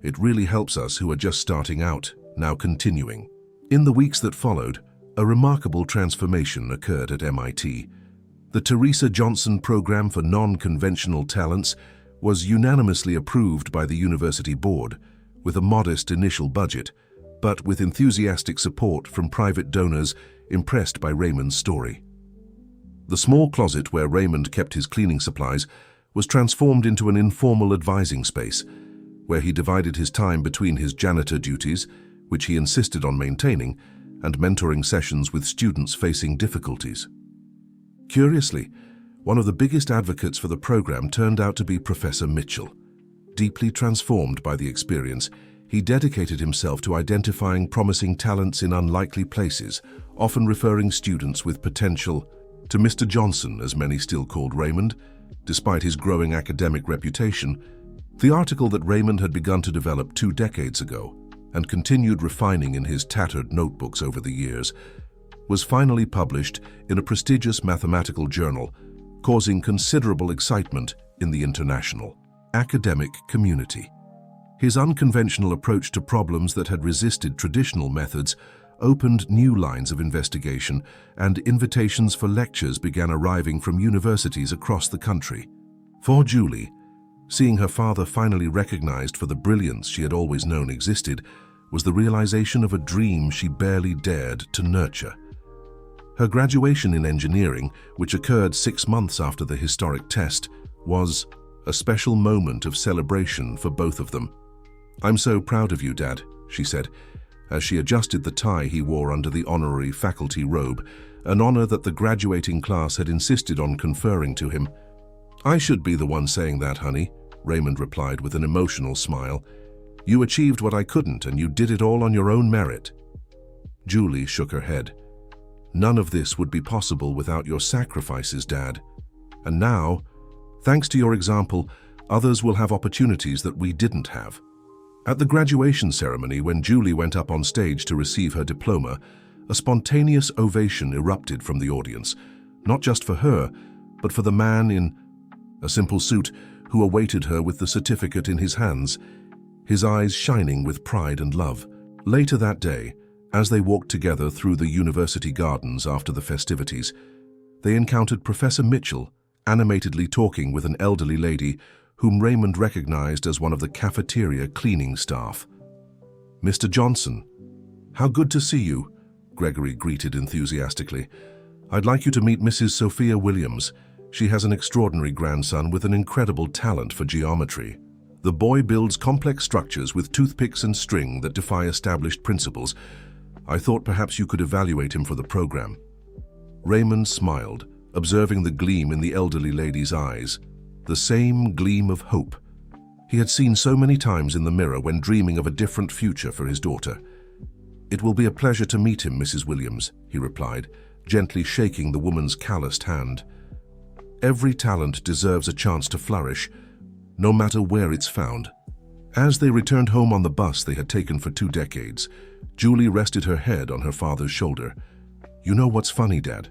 It really helps us who are just starting out, now continuing. In the weeks that followed, a remarkable transformation occurred at MIT. The The Teresa Johnson Program for Non-Conventional Talents was unanimously approved by the university board, with a modest initial budget, but with enthusiastic support from private donors impressed by Raymond's story. The small closet where Raymond kept his cleaning supplies was transformed into an informal advising space, where he divided his time between his janitor duties, which he insisted on maintaining, and mentoring sessions with students facing difficulties. Curiously, one of the biggest advocates for the program turned out to be Professor Mitchell. Deeply transformed by the experience, he dedicated himself to identifying promising talents in unlikely places, often referring students with potential to Mr. Johnson, as many still called Raymond. Despite his growing academic reputation, the article that Raymond had begun to develop 2 decades ago and continued refining in his tattered notebooks over the years was finally published in a prestigious mathematical journal, causing considerable excitement in the international academic community. His unconventional approach to problems that had resisted traditional methods opened new lines of investigation, and invitations for lectures began arriving from universities across the country. For Julie, seeing her father finally recognized for the brilliance she had always known existed was the realization of a dream she barely dared to nurture. Her graduation in engineering, which occurred 6 months after the historic test, was a special moment of celebration for both of them. "I'm so proud of you, Dad," she said, as she adjusted the tie he wore under the honorary faculty robe, an honor that the graduating class had insisted on conferring to him. "I should be the one saying that, honey," Raymond replied with an emotional smile. "You achieved what I couldn't, and you did it all on your own merit." Julie shook her head. "None of this would be possible without your sacrifices, Dad. And now, thanks to your example, others will have opportunities that we didn't have." At the graduation ceremony, when Julie went up on stage to receive her diploma, a spontaneous ovation erupted from the audience, not just for her, but for the man in a simple suit who awaited her with the certificate in his hands, his eyes shining with pride and love. Later that day, as they walked together through the university gardens after the festivities, they encountered Professor Mitchell, animatedly talking with an elderly lady whom Raymond recognized as one of the cafeteria cleaning staff. "Mr. Johnson, how good to see you," Gregory greeted enthusiastically. "I'd like you to meet Mrs. Sophia Williams. She has an extraordinary grandson with an incredible talent for geometry. The boy builds complex structures with toothpicks and string that defy established principles. I thought perhaps you could evaluate him for the program." Raymond smiled, observing the gleam in the elderly lady's eyes. The same gleam of hope he had seen so many times in the mirror when dreaming of a different future for his daughter. "It will be a pleasure to meet him, Mrs. Williams," he replied, gently shaking the woman's calloused hand. Every talent deserves a chance to flourish, no matter where it's found. As they returned home on the bus they had taken for 2 decades, Julie rested her head on her father's shoulder. "You know what's funny, Dad?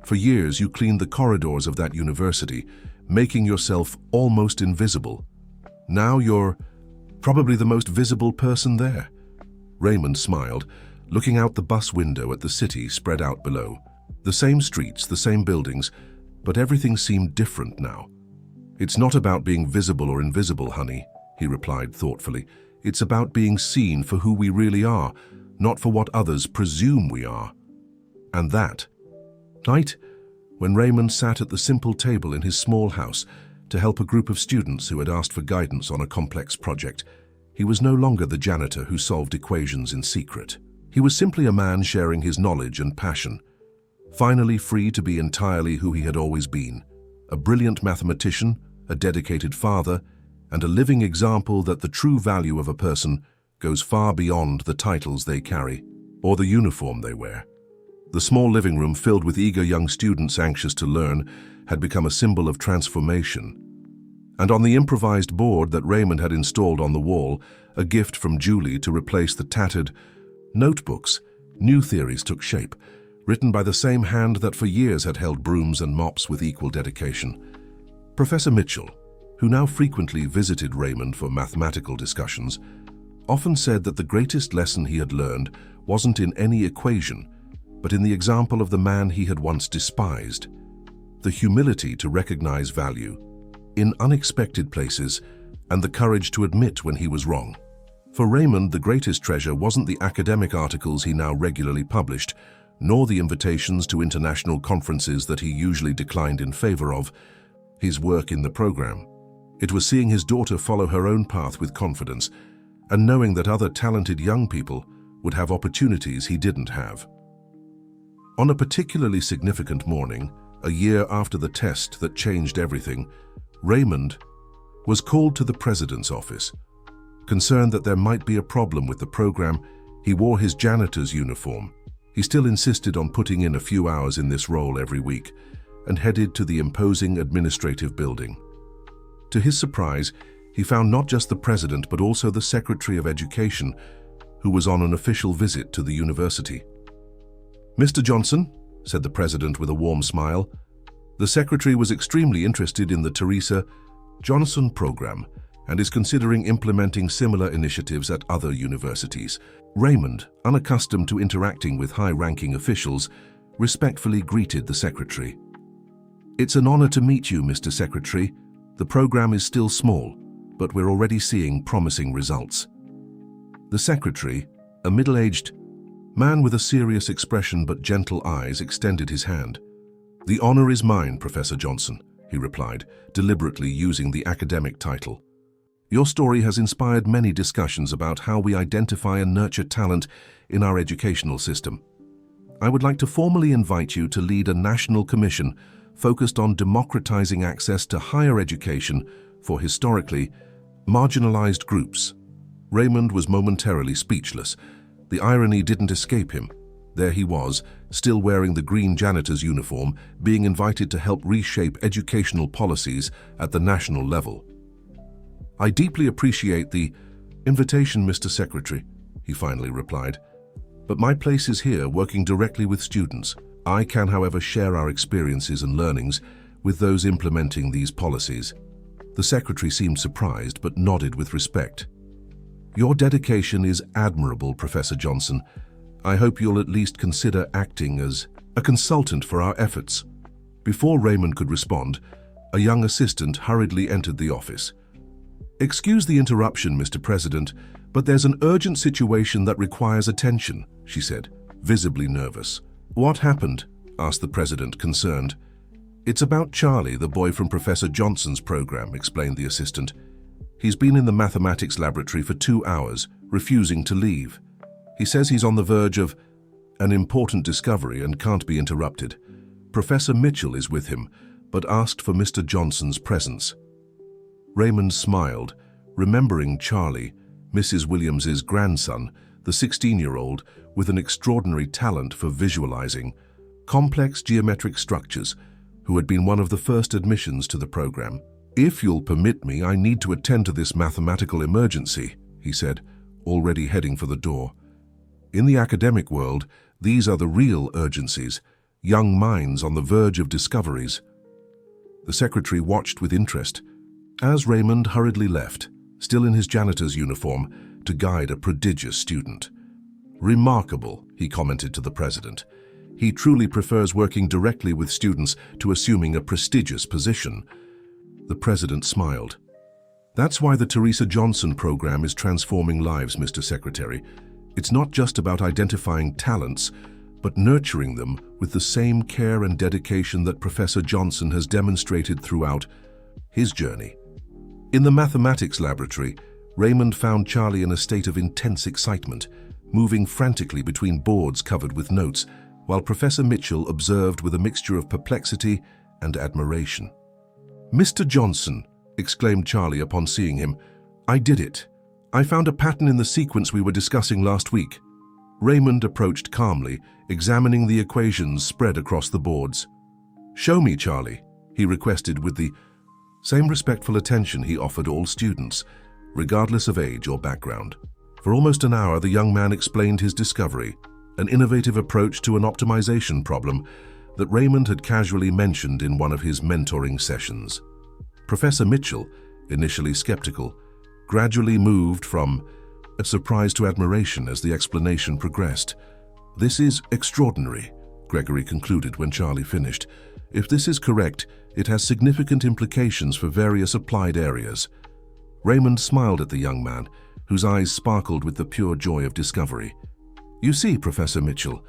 For years you cleaned the corridors of that university, making yourself almost invisible. Now you're probably the most visible person there." Raymond smiled, looking out the bus window at the city spread out below. The same streets, the same buildings, but everything seemed different now. "It's not about being visible or invisible, honey," he replied thoughtfully. "It's about being seen for who we really are, not for what others presume we are." And that night, when Raymond sat at the simple table in his small house to help a group of students who had asked for guidance on a complex project, he was no longer the janitor who solved equations in secret. He was simply a man sharing his knowledge and passion, finally free to be entirely who he had always been, a brilliant mathematician, a dedicated father, and a living example that the true value of a person goes far beyond the titles they carry or the uniform they wear. The small living room, filled with eager young students anxious to learn, had become a symbol of transformation. And on the improvised board that Raymond had installed on the wall, a gift from Julie to replace the tattered notebooks, new theories took shape, written by the same hand that for years had held brooms and mops with equal dedication. Professor Mitchell, who now frequently visited Raymond for mathematical discussions, often said that the greatest lesson he had learned wasn't in any equation, but in the example of the man he had once despised. the humility to recognize value in unexpected places, and the courage to admit when he was wrong. For Raymond, the greatest treasure wasn't the academic articles he now regularly published, nor the invitations to international conferences that he usually declined in favor of, his work in the program. It was seeing his daughter follow her own path with confidence, and knowing that other talented young people would have opportunities he didn't have. On a particularly significant morning, a year after the test that changed everything, Raymond was called to the president's office. Concerned that there might be a problem with the program, he wore his janitor's uniform. He still insisted on putting in a few hours in this role every week, and headed to the imposing administrative building. To his surprise, he found not just the president but also the Secretary of Education, who was on an official visit to the university. "Mr. Johnson," said the president with a warm smile, "the secretary was extremely interested in the Teresa Johnson program and is considering implementing similar initiatives at other universities." Raymond, unaccustomed to interacting with high-ranking officials, respectfully greeted the secretary. "It's an honor to meet you, Mr. Secretary. The program is still small, but we're already seeing promising results." The secretary, a middle-aged man with a serious expression but gentle eyes, extended his hand. "The honor is mine, Professor Johnson," he replied, deliberately using the academic title. "Your story has inspired many discussions about how we identify and nurture talent in our educational system. I would like to formally invite you to lead a national commission focused on democratizing access to higher education for historically marginalized groups." Raymond was momentarily speechless. The irony didn't escape him. There he was, still wearing the green janitor's uniform, being invited to help reshape educational policies at the national level. "I deeply appreciate the invitation, Mr. Secretary," he finally replied. "But my place is here, working directly with students. I can, however, share our experiences and learnings with those implementing these policies." The secretary seemed surprised, but nodded with respect. "Your dedication is admirable, Professor Johnson. I hope you'll at least consider acting as a consultant for our efforts." Before Raymond could respond, a young assistant hurriedly entered the office. "Excuse the interruption, Mr. President, but there's an urgent situation that requires attention," she said, visibly nervous. "What happened?" asked the president, concerned. "It's about Charlie, the boy from Professor Johnson's program," explained the assistant. "He's been in the mathematics laboratory for 2 hours, refusing to leave. He says he's on the verge of an important discovery and can't be interrupted. Professor Mitchell is with him, but asked for Mr. Johnson's presence." Raymond smiled, remembering Charlie, Mrs. Williams's grandson, the 16-year-old with an extraordinary talent for visualizing complex geometric structures, who had been one of the first admissions to the program. "If you'll permit me, I need to attend to this mathematical emergency," he said, already heading for the door. In the academic world, these are the real urgencies, young minds on the verge of discoveries. The secretary watched with interest as Raymond hurriedly left, still in his janitor's uniform, to guide a prodigious student. "Remarkable," he commented to the president. "He truly prefers working directly with students to assuming a prestigious position." The president smiled. "That's why the Teresa Johnson program is transforming lives, Mr. Secretary. It's not just about identifying talents, but nurturing them with the same care and dedication that Professor Johnson has demonstrated throughout his journey." In the mathematics laboratory, Raymond found Charlie in a state of intense excitement, moving frantically between boards covered with notes, while Professor Mitchell observed with a mixture of perplexity and admiration. "Mr. Johnson," exclaimed Charlie upon seeing him, "I did it. I found a pattern in the sequence we were discussing last week." Raymond approached calmly, examining the equations spread across the boards. "Show me, Charlie," he requested with the same respectful attention he offered all students, regardless of age or background. For almost an hour, the young man explained his discovery, an innovative approach to an optimization problem that Raymond had casually mentioned in one of his mentoring sessions. Professor Mitchell, initially skeptical, gradually moved from a surprise to admiration as the explanation progressed. "This is extraordinary," Gregory concluded when Charlie finished. If this is correct, it has significant implications for various applied areas. Raymond smiled at the young man, whose eyes sparkled with the pure joy of discovery. You see, Professor Mitchell,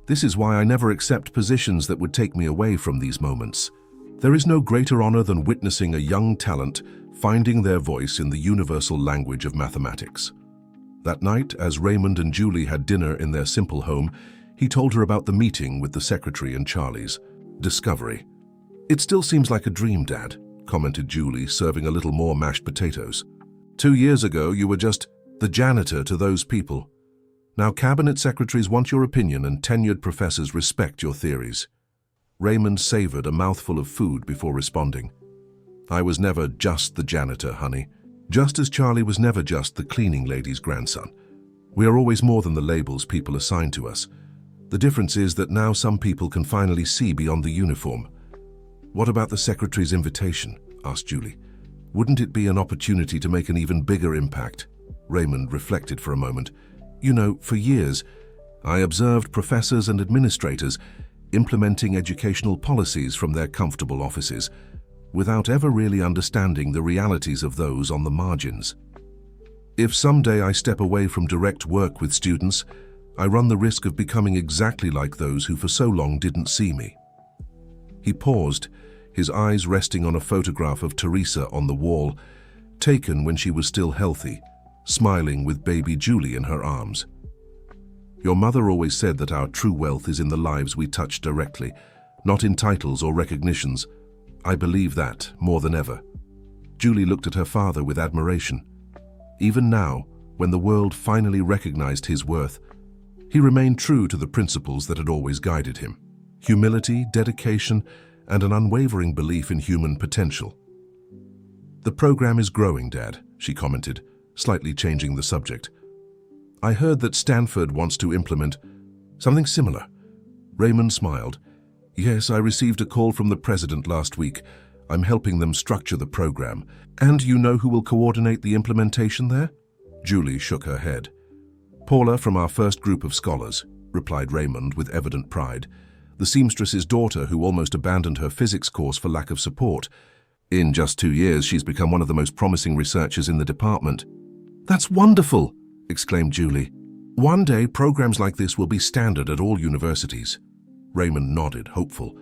this is why I never accept positions that would take me away from these moments. There is no greater honor than witnessing a young talent finding their voice in the universal language of mathematics. That night, as Raymond and Julie had dinner in their simple home, he told her about the meeting with the secretary and Charlie's discovery. It still seems like a dream, Dad, commented Julie, serving a little more mashed potatoes. 2 years ago, you were just the janitor to those people. Now cabinet secretaries want your opinion and tenured professors respect your theories. Raymond savored a mouthful of food before responding. I was never just the janitor, honey. Just as Charlie was never just the cleaning lady's grandson. We are always more than the labels people assign to us. The difference is that now some people can finally see beyond the uniform. What about the secretary's invitation? Asked Julie. Wouldn't it be an opportunity to make an even bigger impact? Raymond reflected for a moment. You know, for years, I observed professors and administrators implementing educational policies from their comfortable offices, without ever really understanding the realities of those on the margins. If someday I step away from direct work with students, I run the risk of becoming exactly like those who for so long didn't see me. He paused, his eyes resting on a photograph of Teresa on the wall, taken when she was still healthy, smiling with baby Julie in her arms. Your mother always said that our true wealth is in the lives we touch directly, not in titles or recognitions. I believe that more than ever. Julie looked at her father with admiration. Even now, when the world finally recognized his worth, he remained true to the principles that had always guided him. Humility, dedication, and an unwavering belief in human potential. The program is growing, Dad, she commented, slightly changing the subject. I heard that Stanford wants to implement something similar. Raymond smiled. Yes, I received a call from the president last week. I'm helping them structure the program. And you know who will coordinate the implementation there? Julie shook her head. Paula from our first group of scholars, replied Raymond with evident pride. The seamstress's daughter who almost abandoned her physics course for lack of support. In just 2 years, she's become one of the most promising researchers in the department. That's wonderful, exclaimed Julie. One day, programs like this will be standard at all universities. Raymond nodded, hopeful.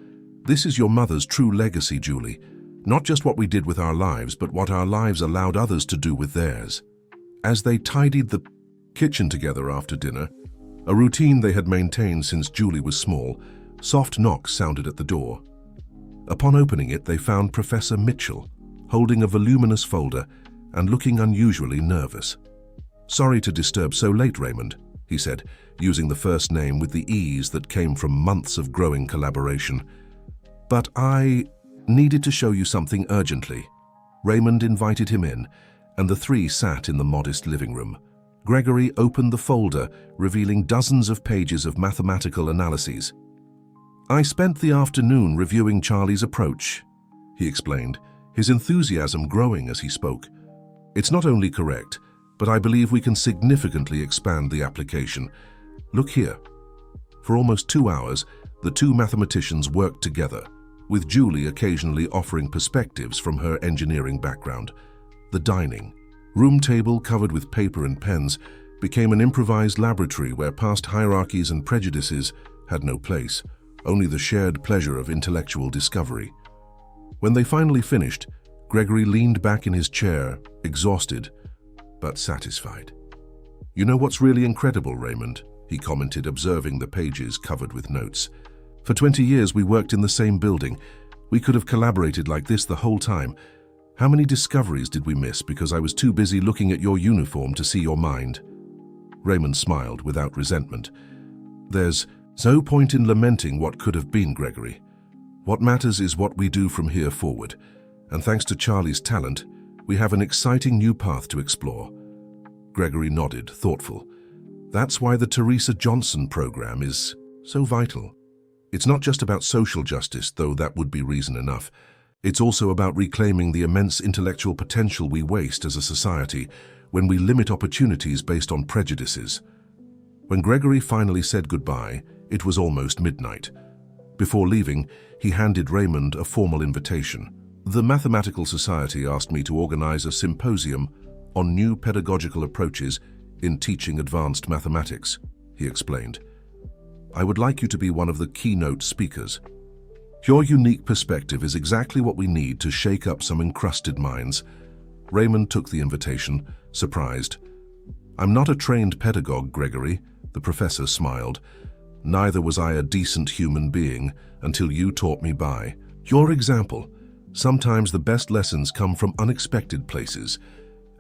This is your mother's true legacy, Julie. Not just what we did with our lives, but what our lives allowed others to do with theirs. As they tidied the kitchen together after dinner, a routine they had maintained since Julie was small, soft knocks sounded at the door. Upon opening it, they found Professor Mitchell, holding a voluminous folder and looking unusually nervous. Sorry to disturb so late, Raymond, he said, using the first name with the ease that came from months of growing collaboration. But I needed to show you something urgently. Raymond invited him in, and the three sat in the modest living room. Gregory opened the folder, revealing dozens of pages of mathematical analyses. I spent the afternoon reviewing Charlie's approach, he explained, his enthusiasm growing as he spoke. It's not only correct, but I believe we can significantly expand the application. Look here. For almost 2 hours, the two mathematicians worked together, with Julie occasionally offering perspectives from her engineering background. The dining room table, covered with paper and pens, became an improvised laboratory where past hierarchies and prejudices had no place, only the shared pleasure of intellectual discovery. When they finally finished, Gregory leaned back in his chair, exhausted, but satisfied. You know what's really incredible, Raymond? He commented, observing the pages covered with notes. For 20 years we worked in the same building. We could have collaborated like this the whole time. How many discoveries did we miss because I was too busy looking at your uniform to see your mind? Raymond smiled without resentment. There's no point in lamenting what could have been, Gregory. What matters is what we do from here forward. And thanks to Charlie's talent, we have an exciting new path to explore. Gregory nodded, thoughtful. That's why the Teresa Johnson program is so vital. It's not just about social justice, though that would be reason enough. It's also about reclaiming the immense intellectual potential we waste as a society when we limit opportunities based on prejudices. When Gregory finally said goodbye, it was almost midnight. Before leaving, he handed Raymond a formal invitation. The Mathematical Society asked me to organize a symposium on new pedagogical approaches in teaching advanced mathematics, he explained. I would like you to be one of the keynote speakers. Your unique perspective is exactly what we need to shake up some encrusted minds. Raymond took the invitation, surprised. I'm not a trained pedagogue, Gregory, the professor smiled. Neither was I a decent human being until you taught me by your example. Sometimes the best lessons come from unexpected places.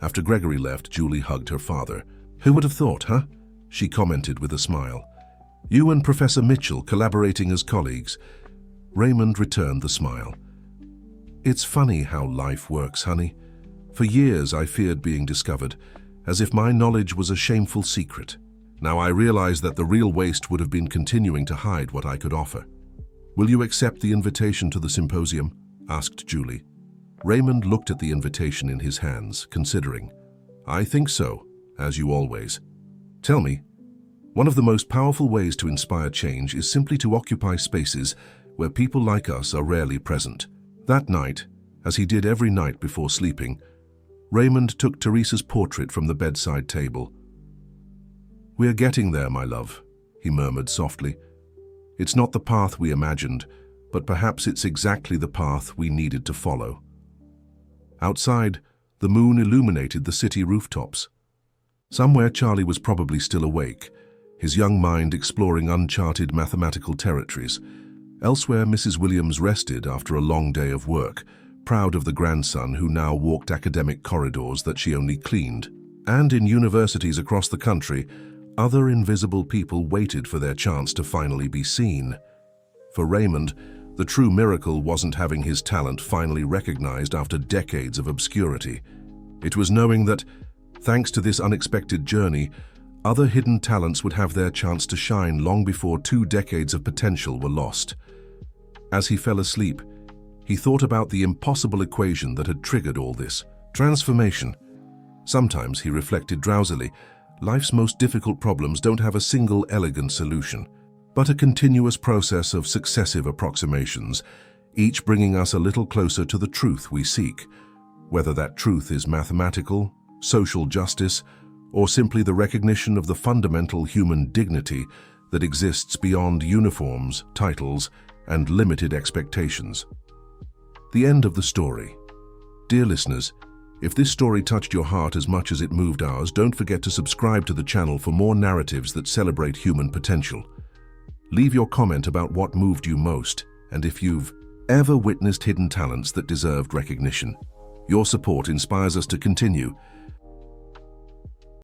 After Gregory left, Julie hugged her father. Who would have thought, huh? She commented with a smile. You and Professor Mitchell collaborating as colleagues. Raymond returned the smile. It's funny how life works, honey. For years I feared being discovered, as if my knowledge was a shameful secret. Now I realize that the real waste would have been continuing to hide what I could offer. Will you accept the invitation to the symposium? Asked Julie. Raymond looked at the invitation in his hands, considering. I think so, as you always. Tell me, one of the most powerful ways to inspire change is simply to occupy spaces where people like us are rarely present. That night, as he did every night before sleeping, Raymond took Teresa's portrait from the bedside table. We're getting there, my love, he murmured softly. It's not the path we imagined, but perhaps it's exactly the path we needed to follow. Outside, the moon illuminated the city rooftops. Somewhere Charlie was probably still awake, his young mind exploring uncharted mathematical territories. Elsewhere, Mrs. Williams rested after a long day of work, proud of the grandson who now walked academic corridors that she only cleaned. And in universities across the country, other invisible people waited for their chance to finally be seen. For Raymond, the true miracle wasn't having his talent finally recognized after decades of obscurity. It was knowing that, thanks to this unexpected journey, other hidden talents would have their chance to shine long before 2 decades of potential were lost. As he fell asleep, he thought about the impossible equation that had triggered all this. Transformation. Sometimes, he reflected drowsily, life's most difficult problems don't have a single elegant solution, but a continuous process of successive approximations, each bringing us a little closer to the truth we seek, whether that truth is mathematical, social justice, or simply the recognition of the fundamental human dignity that exists beyond uniforms, titles, and limited expectations. The end of the story. Dear listeners, if this story touched your heart as much as it moved ours, don't forget to subscribe to the channel for more narratives that celebrate human potential. Leave your comment about what moved you most, and if you've ever witnessed hidden talents that deserved recognition. Your support inspires us to continue,